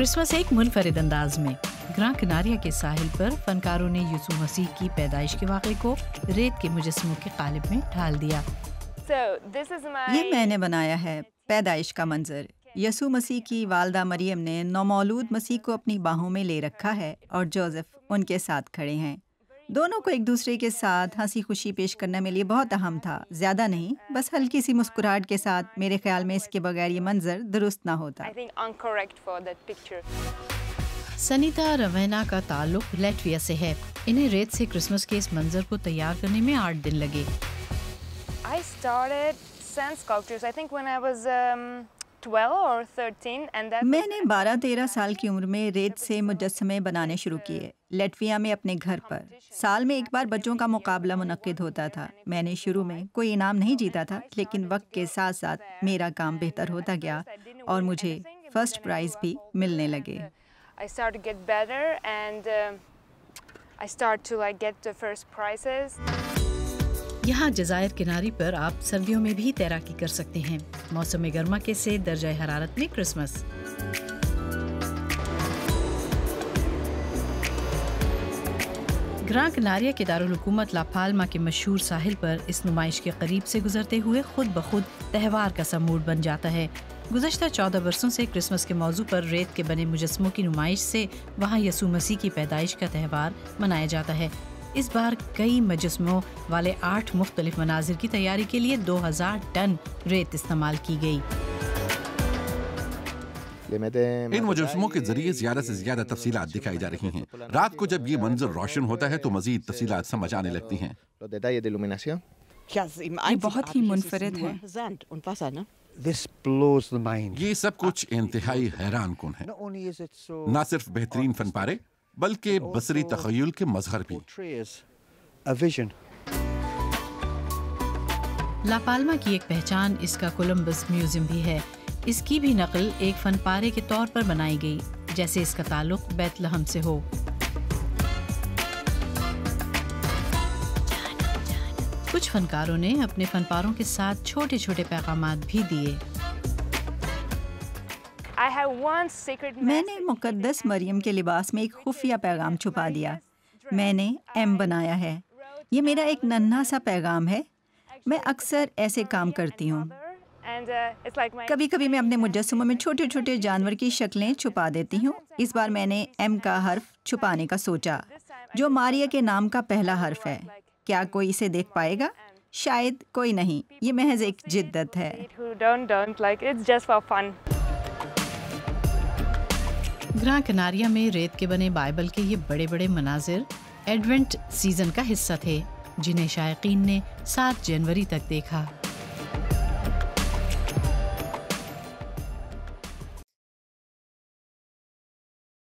Christmas एक मुनफरिद अंदाज में ग्रां किनारिया के साहिल पर फनकारों ने यीशु मसीह की पैदाइश के वाक़े को रेत के मुजस्समों के कालिब में ढाल दिया। ये मैंने बनाया है पैदाइश का मंजर। यीशु मसीह की वालदा मरियम ने नौमौलूद मसीह को अपनी बाहों में ले रखा है और जोसेफ उनके साथ खड़े हैं। दोनों को एक दूसरे के साथ हंसी खुशी पेश करना मेरे लिए बहुत अहम था। ज़्यादा नहीं, बस हल्की सी मुस्कुराहट के साथ। मेरे ख्याल में इसके बगैर ये मंजर दुरुस्त ना होता। सनीता रवेना का ताल्लुक लैटविया से है। इन्हें रेत से क्रिसमस के इस मंजर को तैयार करने में 8 दिन लगे। I started sand sculptures I think when I was 12 or 13 and that मैंने 12-13 साल की उम्र में रेत से मुजस्समे बनाने शुरू किए, लैटविया में अपने घर पर। साल में एक बार बच्चों का मुकाबला मुनक्किद होता था। मैंने शुरू में कोई इनाम नहीं जीता था, लेकिन वक्त के साथ साथ मेरा काम बेहतर होता गया और मुझे फर्स्ट प्राइज भी मिलने लगे। I started to get better and I started to like get the first prizes. यहाँ जज़ायर किनारी पर आप सर्दियों में भी तैराकी कर सकते हैं। मौसम गर्मा के से दर्जा हरारत में क्रिसमस। ग्रां किनारिया के दारुल हुकूमत ला पाल्मा के मशहूर साहिल पर इस नुमाइश के करीब से गुजरते हुए खुद ब खुद त्यौहार का सा मूड बन जाता है। गुज़श्ता 14 बरसों से क्रिसमस के मौजू पर रेत के बने मुजस्समों की नुमाइश से वहाँ यीशु मसीह की पैदाइश का त्यौहार मनाया जाता है। इस बार कई मुजस्समों वाले 8 मुख्तलिफ मनाजिर की तैयारी के लिए 2000 टन रेत इस्तेमाल की गई। इन मुजस्समों के जरिए ज्यादा से ज्यादा तफसीलात दिखाई जा रही हैं। रात को जब ये मंजर रोशन होता है तो मजीद तफसीलात समझ आने लगती हैं। ये बहुत ही मुनफरिद है। ये सब कुछ इंतहाई हैरान कुन है। न सिर्फ बेहतरीन फनपारे बल्कि बसरी तखय्युल के मजहर भी। ला पाल्मा की एक पहचान इसका कोलंबस म्यूजियम भी है। इसकी भी नकल एक फनपारे के तौर पर बनाई गई, जैसे इसका ताल्लुक बैतलहम से हो। कुछ फनकारों ने अपने फनपारों के साथ छोटे छोटे पैगामात भी दिए। मैंने मुकद्दस मरियम के लिबास में एक खुफिया पैगाम छुपा दिया। मैंने एम बनाया है। ये मेरा एक नन्हा सा पैगाम है। मैं अक्सर ऐसे काम करती हूँ। कभी कभी मैं अपने मुजस्समों में छोटे छोटे जानवर की शक्लें छुपा देती हूँ। इस बार मैंने एम का हर्फ छुपाने का सोचा, जो मारिया के नाम का पहला हर्फ है। क्या कोई इसे देख पाएगा? शायद कोई नहीं। ये महज एक जिद्दत है। ग्रां किनारिया में रेत के बने बाइबल के ये बड़े बड़े मनाजिर एडवेंट सीजन का हिस्सा थे, जिन्हें शायकीन ने 7 जनवरी तक देखा।